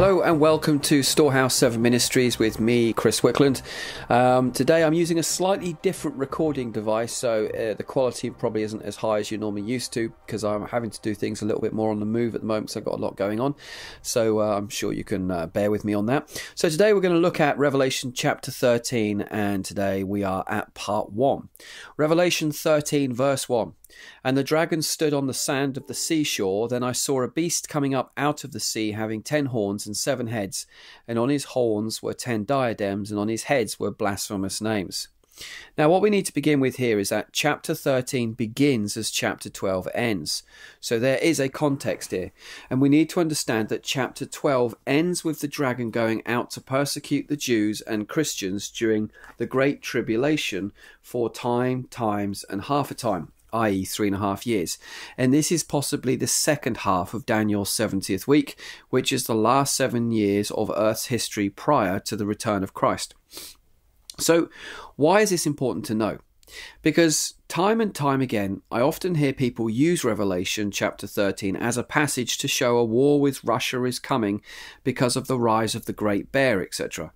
Hello and welcome to Storehouse 7 Ministries with me, Chris Wickland. Today I'm using a slightly different recording device, so the quality probably isn't as high as you're normally used to because I'm having to do things a little bit more on the move at the moment, so I've got a lot going on. So I'm sure you can bear with me on that. So today we're going to look at Revelation chapter 13, and today we are at part 1. Revelation 13 verse 1. And the dragon stood on the sand of the seashore. Then I saw a beast coming up out of the sea, having 10 horns and 7 heads, and on his horns were 10 diadems, and on his heads were blasphemous names. Now, what we need to begin with here is that chapter 13 begins as chapter 12 ends. So there is a context here, and we need to understand that chapter 12 ends with the dragon going out to persecute the Jews and Christians during the Great Tribulation for times and half a time, i.e. 3.5 years. And this is possibly the second half of Daniel's 70th week, which is the last 7 years of Earth's history prior to the return of Christ. So why is this important to know? Because time and time again, I often hear people use Revelation chapter 13 as a passage to show a war with Russia is coming because of the rise of the Great Bear, etc.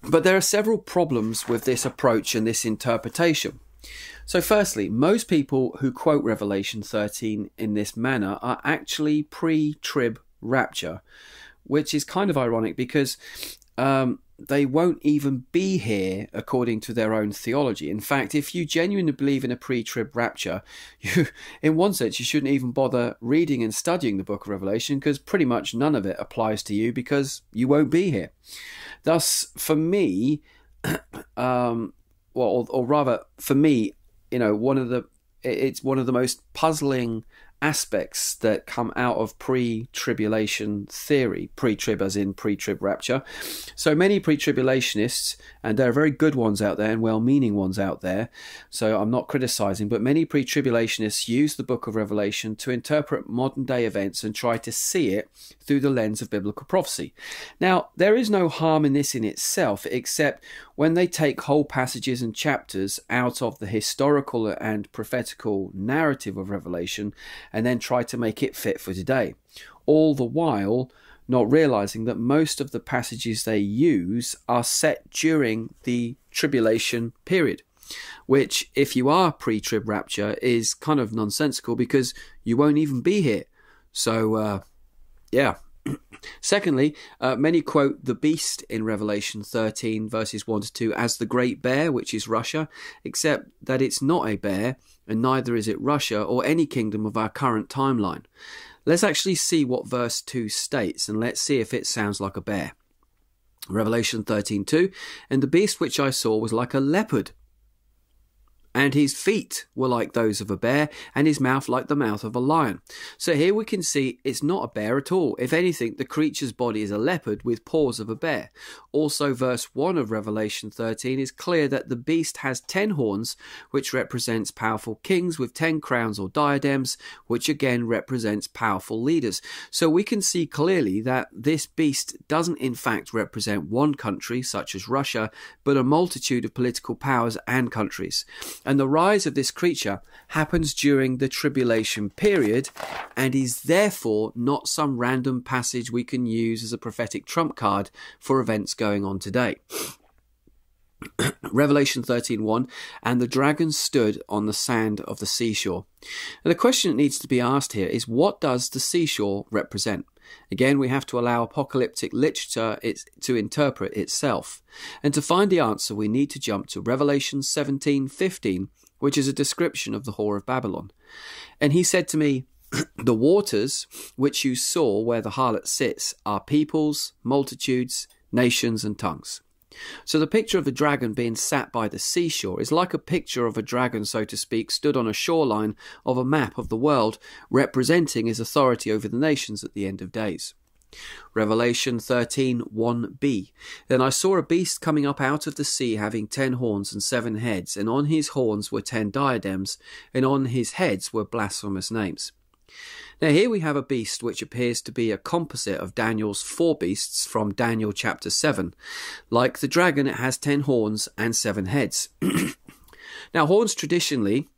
But there are several problems with this approach and this interpretation. So firstly, most people who quote Revelation 13 in this manner are actually pre-trib rapture, which is kind of ironic because they won't even be here according to their own theology. In fact, if you genuinely believe in a pre-trib rapture, in one sense, you shouldn't even bother reading and studying the book of Revelation because pretty much none of it applies to you because you won't be here. Thus, for me, or rather, for me, you know, it's one of the most puzzling aspects that come out of pre-tribulation theory, pre-trib as in pre-trib rapture. So many pre-tribulationists, and there are very good ones out there and well-meaning ones out there, so I'm not criticizing, but many pre-tribulationists use the book of Revelation to interpret modern day events and try to see it through the lens of biblical prophecy. Now, there is no harm in this in itself, except when they take whole passages and chapters out of the historical and prophetical narrative of Revelation and then try to make it fit for today, all the while not realizing that most of the passages they use are set during the tribulation period, which, if you are pre-trib rapture, is kind of nonsensical because you won't even be here. So, yeah. Secondly, many quote the beast in Revelation 13 verses 1 to 2 as the Great Bear, which is Russia, except that it's not a bear, and neither is it Russia or any kingdom of our current timeline. Let's actually see what verse 2 states, and let's see if it sounds like a bear. Revelation 13:2, and the beast which I saw was like a leopard, and his feet were like those of a bear, and his mouth like the mouth of a lion. So here we can see it's not a bear at all. If anything, the creature's body is a leopard with paws of a bear. Also, verse 1 of Revelation 13 is clear that the beast has 10 horns, which represents powerful kings with 10 crowns or diadems, which again represents powerful leaders. So we can see clearly that this beast doesn't in fact represent one country, such as Russia, but a multitude of political powers and countries. And the rise of this creature happens during the tribulation period and is therefore not some random passage we can use as a prophetic trump card for events going on today. Revelation 13:1, and the dragon stood on the sand of the seashore. Now, the question that needs to be asked here is, what does the seashore represent? Again, we have to allow apocalyptic literature to interpret itself. And to find the answer, we need to jump to Revelation 17:15, which is a description of the whore of Babylon. And he said to me, the waters which you saw where the harlot sits are peoples, multitudes, nations, and tongues. So the picture of the dragon being sat by the seashore is like a picture of a dragon, so to speak, stood on a shoreline of a map of the world, representing his authority over the nations at the end of days. Revelation 13:1b. Then I saw a beast coming up out of the sea, having 10 horns and 7 heads, and on his horns were 10 diadems, and on his heads were blasphemous names. Now here we have a beast which appears to be a composite of Daniel's 4 beasts from Daniel chapter 7. Like the dragon, it has 10 horns and 7 heads. Now horns traditionally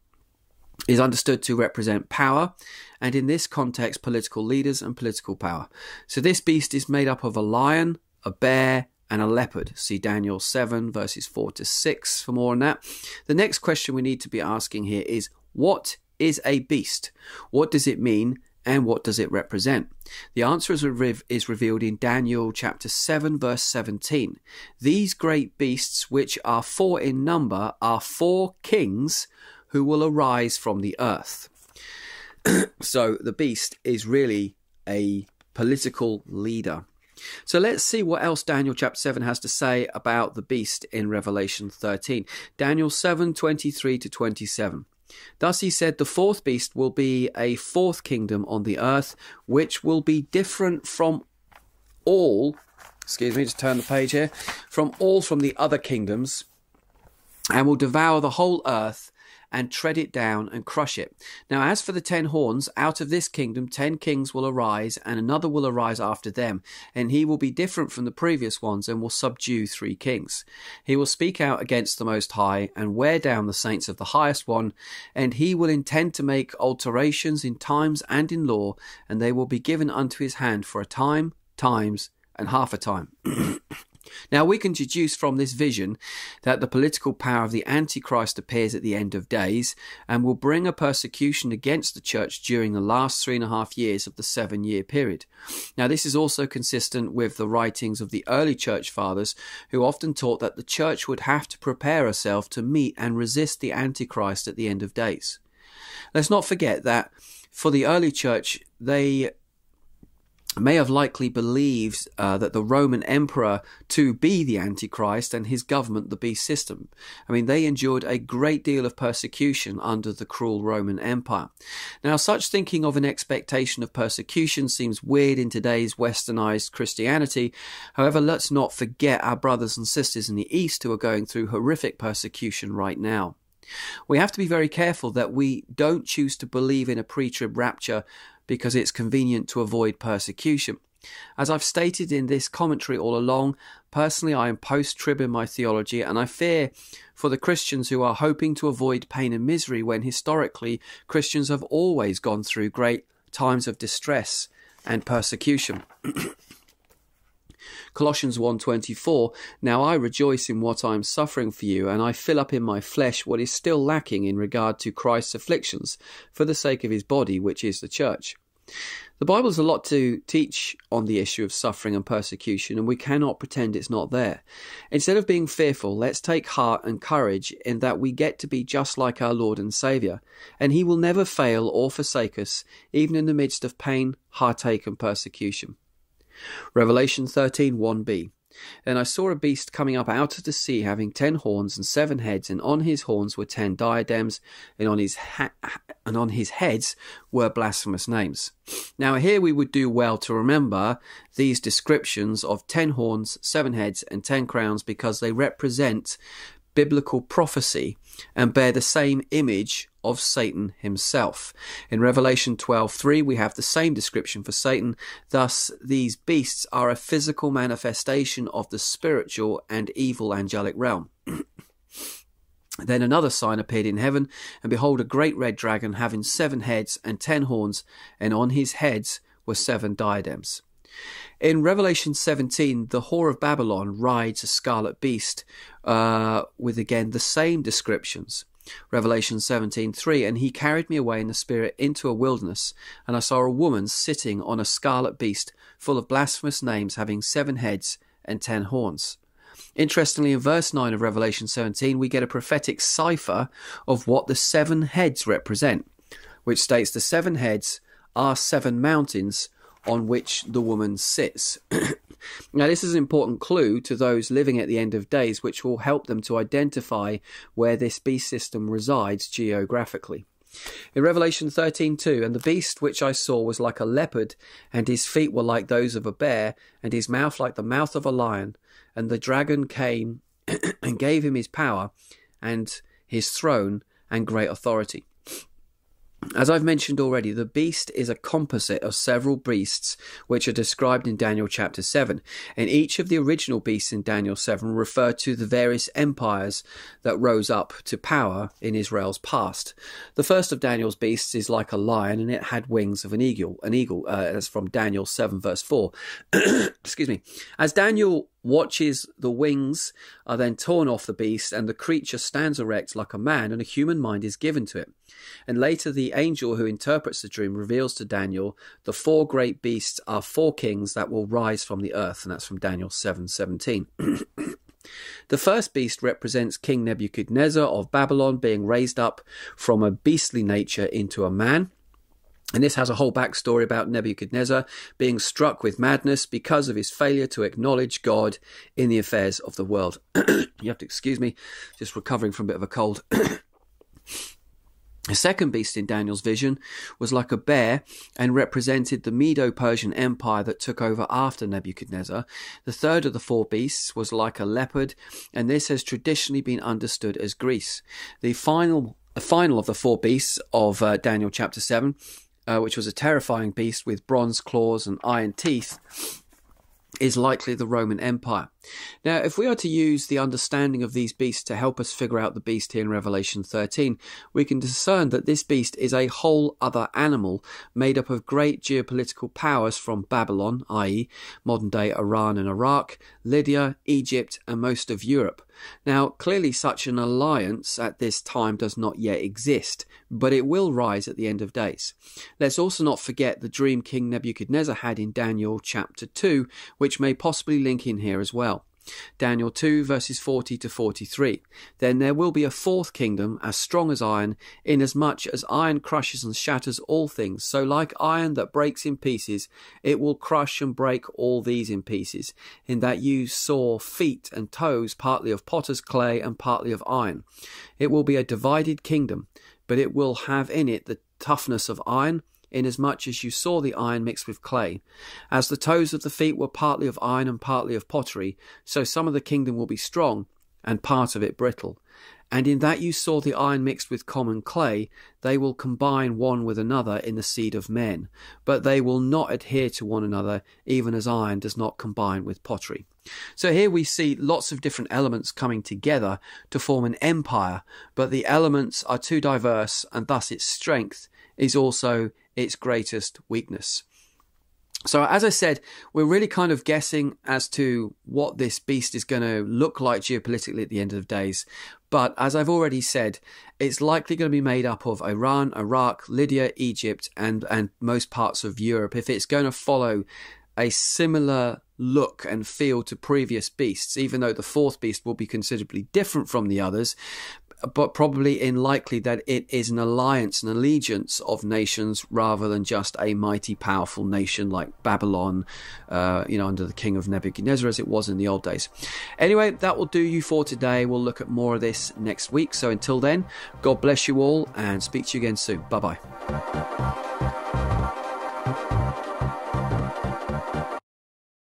is understood to represent power and in this context, political leaders and political power. So this beast is made up of a lion, a bear, and a leopard. See Daniel 7 verses 4 to 6 for more on that. The next question we need to be asking here is, what is a beast? What does it mean? And what does it represent? The answer is revealed in Daniel chapter 7 verse 17. These great beasts, which are 4 in number, are 4 kings who will arise from the earth. So the beast is really a political leader. So let's see what else Daniel chapter 7 has to say about the beast in Revelation 13. Daniel 7:23 to 27. Thus he said, the 4th beast will be a 4th kingdom on the earth, which will be different from all, just turn the page here, from the other kingdoms, and will devour the whole earth and tread it down and crush it. Now as for the 10 horns, out of this kingdom 10 kings will arise, and another will arise after them, and he will be different from the previous ones and will subdue 3 kings. He will speak out against the Most High and wear down the saints of the Highest One, and he will intend to make alterations in times and in law, and they will be given unto his hand for a time, times, and half a time. Now we can deduce from this vision that the political power of the Antichrist appears at the end of days and will bring a persecution against the church during the last 3.5 years of the 7-year period. Now this is also consistent with the writings of the early church fathers, who often taught that the church would have to prepare herself to meet and resist the Antichrist at the end of days. Let's not forget that for the early church, they may have likely believed that the Roman emperor to be the Antichrist and his government the beast system. I mean, they endured a great deal of persecution under the cruel Roman Empire. Now, such thinking of an expectation of persecution seems weird in today's westernized Christianity. However, let's not forget our brothers and sisters in the East who are going through horrific persecution right now. We have to be very careful that we don't choose to believe in a pre-trib rapture because it's convenient to avoid persecution. As I've stated in this commentary all along, personally I am post-trib in my theology, and I fear for the Christians who are hoping to avoid pain and misery when historically Christians have always gone through great times of distress and persecution. Colossians 1:24, now I rejoice in what I am suffering for you, and I fill up in my flesh what is still lacking in regard to Christ's afflictions for the sake of his body, which is the church. The Bible has a lot to teach on the issue of suffering and persecution, and we cannot pretend it's not there. Instead of being fearful, let's take heart and courage in that we get to be just like our Lord and Saviour, and he will never fail or forsake us, even in the midst of pain, heartache and persecution. Revelation 13:1b. Then I saw a beast coming up out of the sea, having 10 horns and 7 heads, and on his horns were 10 diadems, and on his heads were blasphemous names. Now here we would do well to remember these descriptions of 10 horns, 7 heads, and 10 crowns, because they represent biblical prophecy and bear the same image of Satan himself. In Revelation 12:3 we have the same description for Satan. Thus these beasts are a physical manifestation of the spiritual and evil angelic realm. Then another sign appeared in heaven, and behold, a great red dragon having 7 heads and 10 horns, and on his heads were 7 diadems. In Revelation 17, the whore of Babylon rides a scarlet beast with again the same descriptions. Revelation 17:3, and he carried me away in the spirit into a wilderness, and I saw a woman sitting on a scarlet beast full of blasphemous names, having 7 heads and 10 horns. Interestingly, in verse 9 of Revelation 17, we get a prophetic cipher of what the 7 heads represent, which states the 7 heads are 7 mountains on which the woman sits. Now this is an important clue to those living at the end of days, which will help them to identify where this beast system resides geographically. In Revelation 13:2, and the beast which I saw was like a leopard, and his feet were like those of a bear, and his mouth like the mouth of a lion. And the dragon came and gave him his power and his throne and great authority. As I've mentioned already, the beast is a composite of several beasts which are described in Daniel chapter 7, and each of the original beasts in Daniel 7 refer to the various empires that rose up to power in Israel's past. The first of Daniel's beasts is like a lion, and it had wings of an eagle. That's from Daniel 7 verse 4. Excuse me. As Daniel watches, the wings are then torn off the beast, and the creature stands erect like a man, and a human mind is given to it. And later the angel who interprets the dream reveals to Daniel the four great beasts are four kings that will rise from the earth, and that's from Daniel 7:17. The first beast represents King Nebuchadnezzar of Babylon being raised up from a beastly nature into a man. And this has a whole backstory about Nebuchadnezzar being struck with madness because of his failure to acknowledge God in the affairs of the world. You have to excuse me, just recovering from a bit of a cold. The second beast in Daniel's vision was like a bear and represented the Medo-Persian Empire that took over after Nebuchadnezzar. The third of the four beasts was like a leopard, and this has traditionally been understood as Greece. The final of the four beasts of Daniel chapter 7, which was a terrifying beast with bronze claws and iron teeth, is likely the Roman Empire. Now, if we are to use the understanding of these beasts to help us figure out the beast here in Revelation 13, we can discern that this beast is a whole other animal made up of great geopolitical powers from Babylon, i.e. modern-day Iran and Iraq, Lydia, Egypt, and most of Europe. Now, clearly such an alliance at this time does not yet exist, but it will rise at the end of days. Let's also not forget the dream King Nebuchadnezzar had in Daniel chapter 2, which may possibly link in here as well. Daniel 2 verses 40 to 43. Then there will be a fourth kingdom as strong as iron, inasmuch as iron crushes and shatters all things. So like iron that breaks in pieces, it will crush and break all these in pieces, in that you saw feet and toes partly of potter's clay and partly of iron. It will be a divided kingdom, but it will have in it the toughness of iron, inasmuch as you saw the iron mixed with clay. As the toes of the feet were partly of iron and partly of pottery, so some of the kingdom will be strong, and part of it brittle. And in that you saw the iron mixed with common clay, they will combine one with another in the seed of men, but they will not adhere to one another, even as iron does not combine with pottery. So here we see lots of different elements coming together to form an empire, but the elements are too diverse, and thus its strength is also its greatest weakness. So as I said, we're really kind of guessing as to what this beast is going to look like geopolitically at the end of days. But as I've already said, it's likely going to be made up of Iran, Iraq, Lydia, Egypt, and most parts of Europe, if it's going to follow a similar look and feel to previous beasts, even though the fourth beast will be considerably different from the others, but probably unlikely that it is an alliance, an allegiance of nations rather than just a mighty powerful nation like Babylon, under the king of Nebuchadnezzar, as it was in the old days. Anyway, that will do you for today. We'll look at more of this next week. So until then, God bless you all and speak to you again soon. Bye-bye.